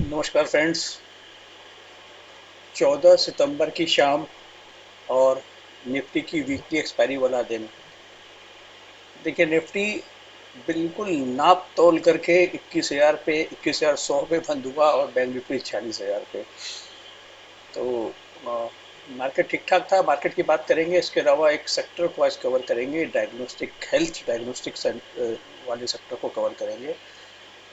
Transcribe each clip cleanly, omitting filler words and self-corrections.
नमस्कार फ्रेंड्स। 14 सितंबर की शाम और निफ्टी की वीकली एक्सपायरी वाला दिन। देखिए, निफ्टी बिल्कुल नाप तोल करके 21,000 पे, 21,100 पे बंद हुआ और बैंक निफ्टी 46,000 पे। तो मार्केट ठीक ठाक था। मार्केट की बात करेंगे, इसके अलावा एक सेक्टर को आज कवर करेंगे, डायग्नोस्टिक हेल्थ डायग्नोस्टिक वाले सेक्टर को कवर करेंगे।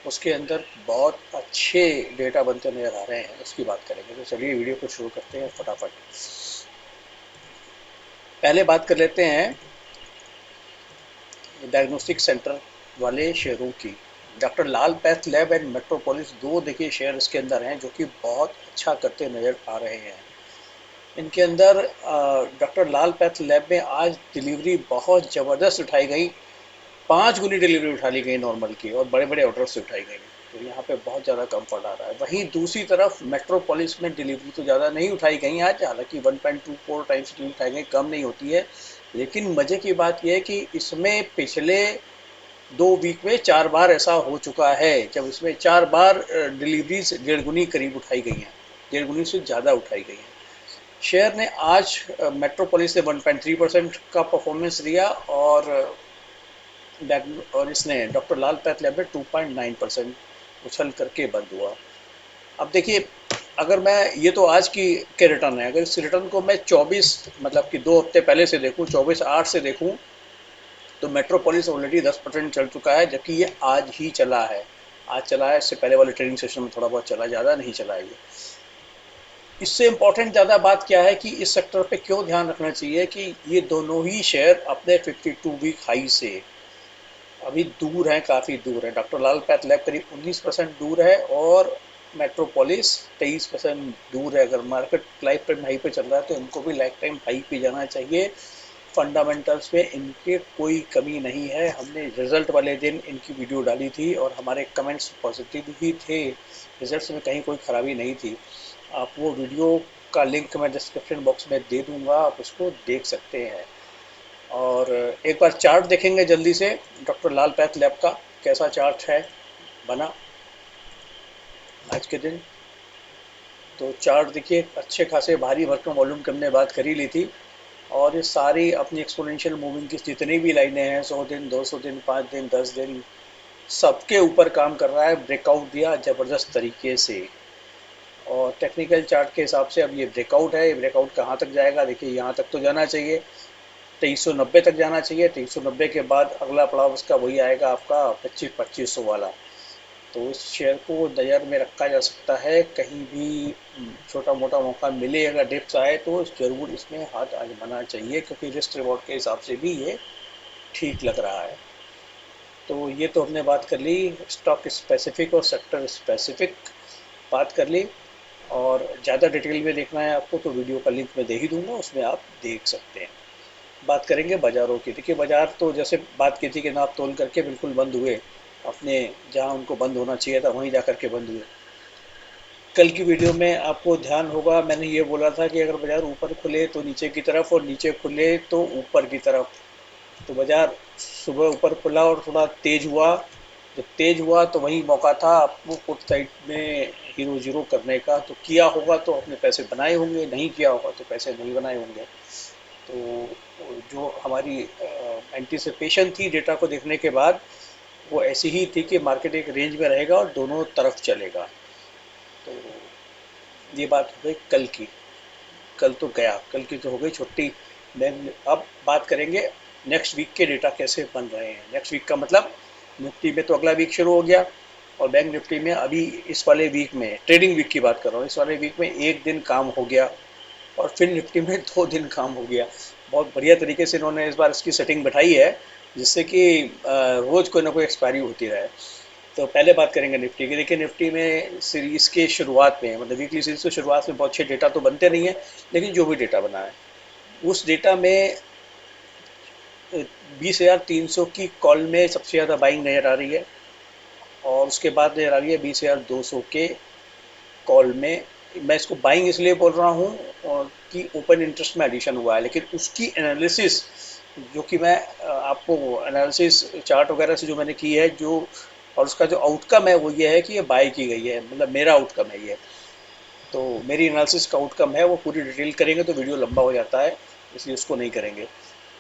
उसके अंदर बहुत अच्छे डेटा बनते नजर आ रहे हैं, उसकी बात करेंगे। तो चलिए वीडियो को शुरू करते हैं फटाफट। पहले बात कर लेते हैं डायग्नोस्टिक सेंटर वाले शेयरों की। Doctor Lal path lab and metropolis दो देखिए शेयर इसके अंदर हैं जो कि बहुत अच्छा करते नजर आ रहे हैं। इनके अंदर डॉक्टर लाल पैथ लैब में आज डिलीवरी बहुत ज़बरदस्त उठाई गई। 5 गुनी डिलीवरी उठा ली गई नॉर्मल की, और बड़े बड़े ऑर्डर से उठाई गई। तो यहाँ पे बहुत ज़्यादा कंफर्ट आ रहा है। वहीं दूसरी तरफ मेट्रोपोलिस में डिलीवरी तो ज़्यादा नहीं उठाई गई आज, हालांकि 1.24 टाइम्स डिलीवरी उठाई गई, कम नहीं होती है। लेकिन मज़े की बात यह है कि इसमें पिछले 2 वीक में 4 बार ऐसा हो चुका है जब इसमें 4 बार डिलीवरीज 1.5 गुनी करीब उठाई गई हैं, 1.5 गुनी से ज़्यादा उठाई गई हैं। शेयर ने आज मेट्रोपोलिस ने 1.3% का परफॉर्मेंस दिया, और इसने डॉक्टर लाल पैथ लैब में 2.9% उछल करके बंद हुआ। अब देखिए, अगर मैं ये तो आज की के रिटर्न है, अगर इस रिटर्न को मैं 24 मतलब कि 2 हफ्ते पहले से देखूं, 24/8 से देखूं, तो मेट्रोपोलिस ऑलरेडी 10% चल चुका है, जबकि ये आज ही चला है। आज चला है, इससे पहले वाले ट्रेडिंग सेशन में थोड़ा बहुत चला, ज़्यादा नहीं चला है ये। इससे इम्पोर्टेंट ज़्यादा बात क्या है कि इस सेक्टर पे क्यों ध्यान रखना चाहिए कि ये दोनों ही शेयर अपने 52 वीक हाई से अभी दूर है, काफ़ी दूर है। डॉक्टर लाल पैथ लैब करीब 19% दूर है, और मेट्रोपोलिस 23% दूर है। अगर मार्केट लाइफ टाइम हाई पे चल रहा है तो इनको भी लाइफ टाइम हाई पे जाना चाहिए। फंडामेंटल्स में इनके कोई कमी नहीं है। हमने रिजल्ट वाले दिन इनकी वीडियो डाली थी और हमारे कमेंट्स पॉजिटिव ही थे। रिजल्ट्स में कहीं कोई खराबी नहीं थी। आप वो वीडियो का लिंक मैं डिस्क्रिप्शन बॉक्स में दे दूंगा, आप उसको देख सकते हैं। और एक बार चार्ट देखेंगे जल्दी से, डॉक्टर लाल पैथ लैब का कैसा चार्ट है बना आज के दिन। तो चार्ट देखिए, अच्छे खासे भारी भरकम वॉल्यूम की हमने बात कर ही ली थी, और ये सारी अपनी एक्सपोनेंशियल मूविंग की जितनी भी लाइनें हैं, 100 दिन, 200 दिन, 5 दिन, 10 दिन, सबके ऊपर काम कर रहा है। ब्रेकआउट दिया ज़बरदस्त तरीके से, और टेक्निकल चार्ट के हिसाब से अब ये ब्रेकआउट है। ये ब्रेकआउट कहाँ तक जाएगा, देखिए यहाँ तक तो जाना चाहिए, 2390 तक जाना चाहिए। 2390 के बाद अगला पड़ाव उसका वही आएगा आपका 2500 वाला। तो इस शेयर को नज़र में रखा जा सकता है। कहीं भी छोटा मोटा मौका मिले, अगर डिप्स आए तो ज़रूर इसमें हाथ आजमाना चाहिए, क्योंकि रिस्क रिवॉर्ड के हिसाब से भी ये ठीक लग रहा है। तो ये तो हमने बात कर ली, स्टॉक स्पेसिफिक और सेक्टर स्पेसिफिक बात कर ली। और ज़्यादा डिटेल में देखना है आपको तो वीडियो का लिंक मैं दे ही दूंगा, उसमें आप देख सकते हैं। बात करेंगे बाज़ारों की। देखिए, बाज़ार तो जैसे बात की थी कि नाप तोल करके बिल्कुल बंद हुए, अपने जहां उनको बंद होना चाहिए था वहीं जा करके बंद हुए। कल की वीडियो में आपको ध्यान होगा, मैंने ये बोला था कि अगर बाज़ार ऊपर खुले तो नीचे की तरफ, और नीचे खुले तो ऊपर की तरफ। तो बाज़ार सुबह ऊपर खुला और थोड़ा तेज़ हुआ। जब तेज़ हुआ तो वही मौका था आपको पुट साइड में हीरो जीरो करने का। तो किया होगा तो अपने पैसे बनाए होंगे, नहीं किया होगा तो पैसे नहीं बनाए होंगे। तो जो हमारी एंटीसिपेशन थी डेटा को देखने के बाद, वो ऐसी ही थी कि मार्केट एक रेंज में रहेगा और दोनों तरफ चलेगा। तो ये बात हो गई कल की। कल तो गया, कल की तो हो गई छुट्टी। अब बात करेंगे नेक्स्ट वीक के डेटा कैसे बन रहे हैं। नेक्स्ट वीक का मतलब, निफ्टी में तो अगला वीक शुरू हो गया, और बैंक निफ्टी में अभी इस वाले वीक में, ट्रेडिंग वीक की बात कर रहा हूँ, इस वाले वीक में एक दिन काम हो गया, और फिर निफ्टी में 2 दिन काम हो गया। बहुत बढ़िया तरीके से इन्होंने इस बार इसकी सेटिंग बैठाई है, जिससे कि रोज़ कोई ना कोई एक्सपायरी होती रहे। तो पहले बात करेंगे निफ्टी की। देखिए, निफ्टी में सीरीज़ के शुरुआत में, मतलब वीकली सीरीज़ के शुरुआत में बहुत अच्छे डेटा तो बनते नहीं है, लेकिन जो भी डेटा बना है उस डेटा में 20,300 की कॉल में सबसे ज़्यादा बाइंग नज़र आ रही है, और उसके बाद नज़र आ रही है 20,200 के कॉल में। मैं इसको बाइंग इसलिए बोल रहा हूँ कि ओपन इंटरेस्ट में एडिशन हुआ है, लेकिन उसकी एनालिसिस जो कि मैं आपको एनालिसिस चार्ट वगैरह से जो मैंने की है, जो और उसका जो आउटकम है वो ये है कि ये बाय की गई है, मतलब मेरा आउटकम है ये। तो मेरी एनालिसिस का आउटकम है, वो पूरी डिटेल करेंगे तो वीडियो लंबा हो जाता है, इसलिए उसको नहीं करेंगे।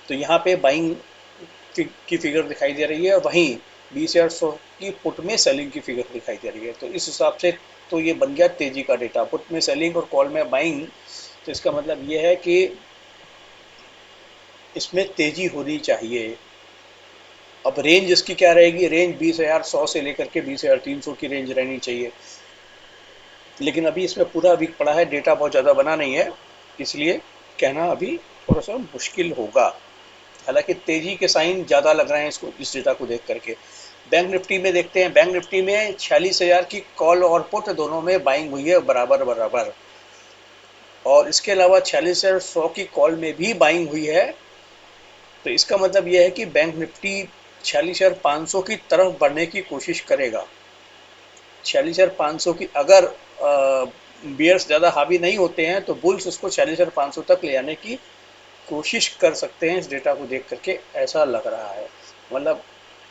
तो यहाँ पे बाइंग की फिगर दिखाई दे रही है, और वहीं 20,100 की पुट में सेलिंग की फिगर दिखाई दे रही है। तो इस हिसाब से तो ये बन गया तेजी का डेटा, पुट में सेलिंग और कॉल में बाइंग। तो इसका मतलब ये है कि इसमें तेजी होनी चाहिए। अब रेंज इसकी क्या रहेगी, रेंज 20,100 से लेकर के 20,300 की रेंज रहनी चाहिए। लेकिन अभी इसमें पूरा वीक पड़ा है, डेटा बहुत ज़्यादा बना नहीं है, इसलिए कहना अभी थोड़ा सा मुश्किल होगा। हालांकि तेजी के साइन ज़्यादा लग रहे हैं इसको, इस डेटा को देख करके। बैंक निफ्टी में देखते हैं, बैंक निफ्टी में 46,000 की कॉल और पुट दोनों में बाइंग हुई है बराबर बराबर। और इसके अलावा 46,100 की कॉल में भी बाइंग हुई है। तो इसका मतलब यह है कि बैंक निफ्टी 46,500 की तरफ बढ़ने की कोशिश करेगा। 46,500 की अगर बियर्स ज़्यादा हावी नहीं होते हैं तो बुल्स उसको 46,500 तक ले आने की कोशिश कर सकते हैं, इस डेटा को देख करके ऐसा लग रहा है। मतलब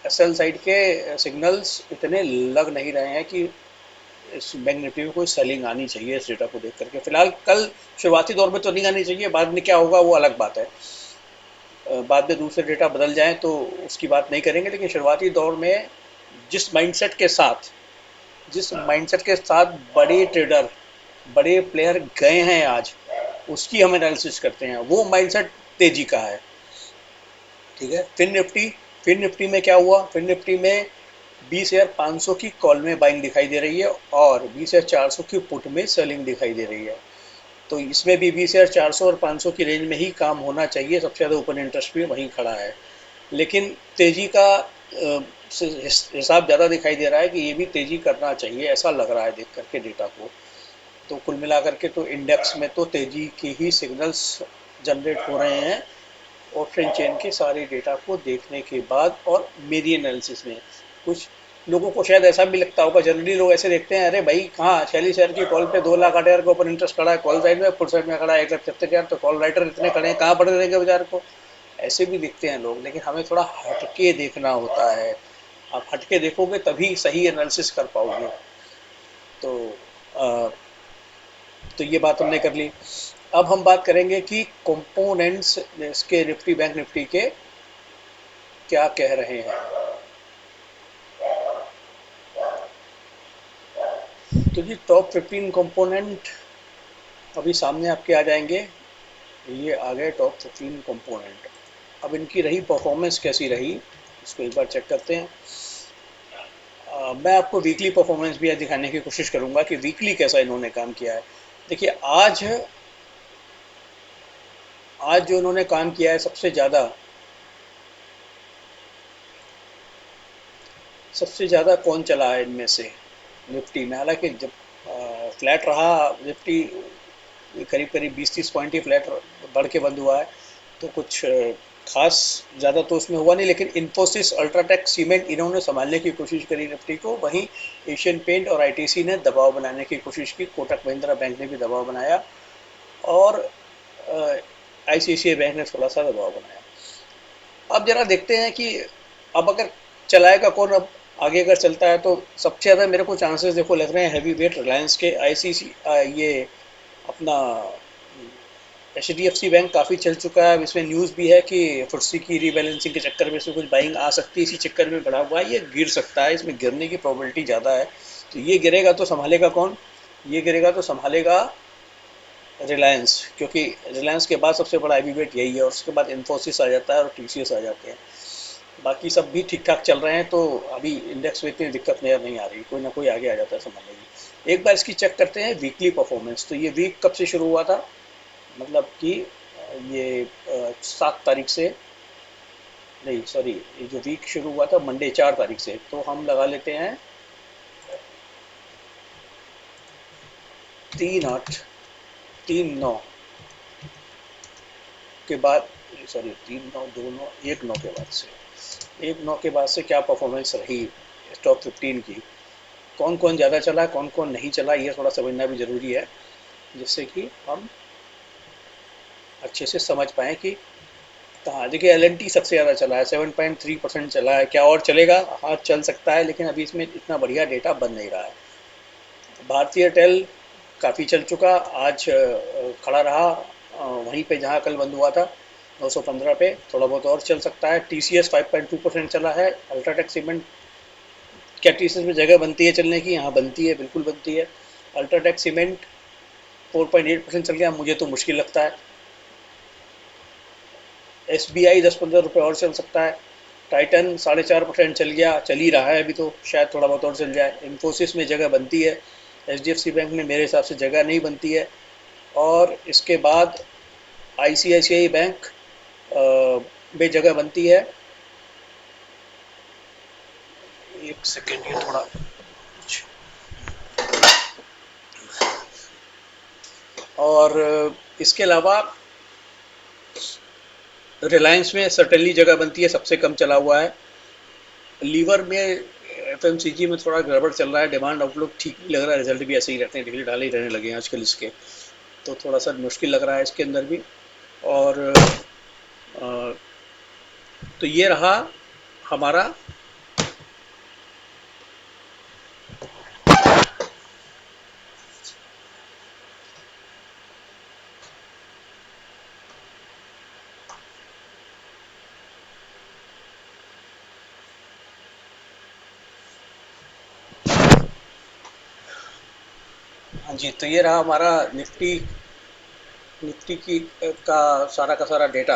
एसएल साइड के सिग्नल्स इतने लग नहीं रहे हैं कि इस बैंक निफ्टी में कोई सेलिंग आनी चाहिए इस डेटा को देख करके। फिलहाल कल शुरुआती दौर में तो नहीं आनी चाहिए, बाद में क्या होगा वो अलग बात है। बाद में दूसरे डेटा बदल जाएं तो उसकी बात नहीं करेंगे, लेकिन शुरुआती दौर में जिस माइंडसेट के साथ जिस माइंडसेट के साथ बड़े ट्रेडर, बड़े प्लेयर गए हैं आज, उसकी हम एनालिसिस करते हैं, वो माइंडसेट तेजी का है। ठीक है। फिर निफ्टी में क्या हुआ, फिर निफ्टी में 20,500 की कॉल में बाइंग दिखाई दे रही है और 20,400 की पुट में सेलिंग दिखाई दे रही है। तो इसमें भी 20,400 और 500 की रेंज में ही काम होना चाहिए, सबसे ज़्यादा ओपन इंटरेस्ट भी वहीं खड़ा है। लेकिन तेजी का हिसाब ज़्यादा दिखाई दे रहा है कि ये भी तेजी करना चाहिए, ऐसा लग रहा है देख करके डेटा को। तो कुल मिलाकर के तो इंडेक्स में तो तेजी के ही सिग्नल्स जनरेट हो रहे हैं, ऑप्शन चेन के सारे डेटा को देखने के बाद। और मेरी एनालिसिस में कुछ लोगों को शायद ऐसा भी लगता होगा, जनरली लोग ऐसे देखते हैं, अरे भाई कहाँ 46,000 की कॉल पे 2,08,000 का ऊपर इंटरेस्ट खड़ा है, कॉल साइड में फुट साइड में खड़ा है 1,76,000, तो कॉल राइटर इतने खड़े हैं, कहाँ पड़े रहेंगे बाजार को, ऐसे भी दिखते हैं लोग। लेकिन हमें थोड़ा हटके देखना होता है, आप हटके देखोगे तभी सही एनालिसिस कर पाओगे। तो आ, तो ये बात हमने कर ली। अब हम बात करेंगे कि कंपोनेंट्स इसके निफ्टी बैंक निफ्टी के क्या कह रहे हैं। तो जी टॉप 15 कंपोनेंट अभी सामने आपके आ जाएंगे। ये आ गए टॉप 15 कंपोनेंट। अब इनकी रही परफॉर्मेंस कैसी रही, इसको एक बार चेक करते हैं। मैं आपको वीकली परफॉर्मेंस भी दिखाने की कोशिश करूंगा कि वीकली कैसा इन्होंने काम किया है। देखिए आज जो इन्होंने काम किया है सबसे ज़्यादा कौन चला है इनमें से निफ्टी में। हालांकि जब फ्लैट रहा निफ्टी, करीब करीब 20-30 पॉइंट ही फ्लैट बढ़ के बंद हुआ है, तो कुछ खास ज़्यादा तो उसमें हुआ नहीं। लेकिन इन्फोसिस, अल्ट्राटेक, सीमेंट इन्होंने संभालने की कोशिश करी निफ्टी को। वहीं एशियन पेंट और आईटीसी ने दबाव बनाने की कोशिश की, कोटक महिंद्रा बैंक ने भी दबाव बनाया, और आईसीआईसीआई बैंक ने थोड़ा सा दबाव बनाया। अब जरा देखते हैं कि अब अगर चलाएगा कौन। अब आगे अगर चलता है तो सबसे ज़्यादा मेरे को चांसेस देखो लग रहे हैं हैवी वेट रिलायंस के। आईसीसी ये अपना एचडीएफसी बैंक काफ़ी चल चुका है। अब इसमें न्यूज़ भी है कि फुर्सी की रीबैलेंसिंग के चक्कर में इसमें कुछ बाइंग आ सकती है, इसी चक्कर में बढ़ा हुआ है, ये गिर सकता है, इसमें गिरने की प्रोबेबिलिटी ज़्यादा है। तो ये गिरेगा तो संभालेगा कौन, ये गिरेगा तो संभालेगा रिलायंस, क्योंकि रिलायंस के बाद सबसे बड़ा हैवी वेट यही है, और उसके बाद इन्फोसिस आ जाता है और टीसीएस आ जाते हैं। बाकी सब भी ठीक ठाक चल रहे हैं, तो अभी इंडेक्स में इतनी दिक्कत नजर नहीं आ रही, कोई ना कोई आगे आ जाता है संभालने की। एक बार इसकी चेक करते हैं वीकली परफॉर्मेंस। तो ये वीक कब से शुरू हुआ था, मतलब कि ये 7 तारीख से, नहीं सॉरी, ये जो वीक शुरू हुआ था मंडे 4 तारीख से, तो हम लगा लेते हैं 3/8, 3/9 के बाद, सॉरी 3/9, 2/9, 1/9 के बाद से, 1/9 के बाद से क्या परफॉर्मेंस रही टॉप 15 की, कौन कौन ज़्यादा चला कौन कौन नहीं चला, ये थोड़ा समझना भी ज़रूरी है, जिससे कि हम अच्छे से समझ पाएँ कि तो हाँ देखिए LNT सबसे ज़्यादा चला है, 7.3% चला है। क्या और चलेगा? हाँ चल सकता है, लेकिन अभी इसमें इतना बढ़िया डेटा बन नहीं रहा है। भारतीय एयरटेल काफ़ी चल चुका, आज खड़ा रहा वहीं पे जहाँ कल बंद हुआ था, 915 पे। थोड़ा बहुत और चल सकता है। TCS 5.2% चला है। अल्ट्राटेक सीमेंट, क्या TCS में जगह बनती है चलने की? यहाँ बनती है, बिल्कुल बनती है। अल्ट्राटेक सीमेंट 4.8% चल गया, मुझे तो मुश्किल लगता है। SBI 10-15 रुपये और चल सकता है। टाइटन 4.5% चल गया, चल ही रहा है अभी, तो शायद थोड़ा बहुत और चल जाए। इन्फोसिस में जगह बनती है। HDFC बैंक में मेरे हिसाब से जगह नहीं बनती है। और इसके बाद ICICI बैंक में जगह बनती है। एक सेकेंड, ये थोड़ा। और इसके अलावा रिलायंस में सर्टेनली जगह बनती है, सबसे कम चला हुआ है। लीवर में FMCG में थोड़ा गड़बड़ चल रहा है, डिमांड आउटलुक ठीक नहीं लग रहा है, रिजल्ट भी ऐसे ही रहते हैं, ढीले ढाले ही रहने लगे हैं आजकल इसके। तो थोड़ा सा मुश्किल लग रहा है इसके अंदर भी। और तो ये रहा हमारा। हाँ जी, तो ये रहा हमारा निफ्टी निफ्टी की का सारा डेटा।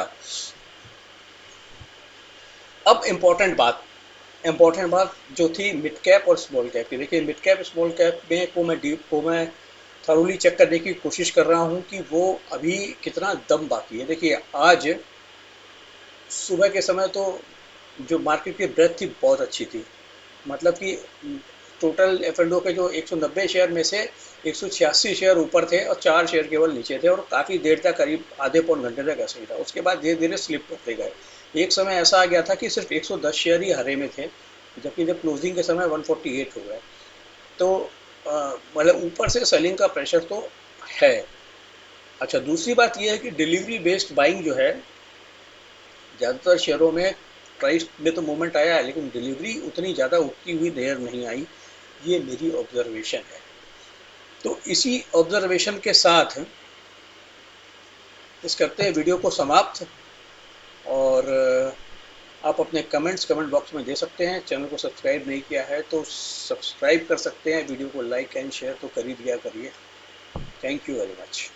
अब इम्पोर्टेंट बात जो थी मिड कैप और स्मॉल कैप की। देखिए मिड कैप स्मॉल कैप में को मैं थरोली चेक करने की कोशिश कर रहा हूँ कि वो अभी कितना दम बाकी है। देखिए आज सुबह के समय तो जो मार्केट की ब्रेथ थी बहुत अच्छी थी। मतलब कि टोटल F&O के जो 190 शेयर में से 186 शेयर ऊपर थे और 4 शेयर केवल नीचे थे, और काफ़ी देर तक, करीब आधे पौन घंटे तक ऐसे ही था। उसके बाद धीरे धीरे स्लिप करते गए। एक समय ऐसा आ गया था कि सिर्फ 110 शेयर ही हरे में थे, जबकि जब क्लोजिंग के समय 148 हो गए। तो मतलब ऊपर से सेलिंग का प्रेशर तो है। अच्छा, दूसरी बात यह है कि डिलीवरी बेस्ड बाइंग जो है, ज़्यादातर शेयरों में प्राइस में तो मूवमेंट आया है, लेकिन डिलीवरी उतनी ज़्यादा उठती हुई नज़र नहीं आई। ये मेरी ऑब्जर्वेशन है। तो इसी ऑब्जर्वेशन के साथ इस करते हैं वीडियो को समाप्त। और आप अपने कमेंट बॉक्स में दे सकते हैं। चैनल को सब्सक्राइब नहीं किया है तो सब्सक्राइब कर सकते हैं। वीडियो को लाइक एंड शेयर तो कर ही दिया करिए। Thank you very much.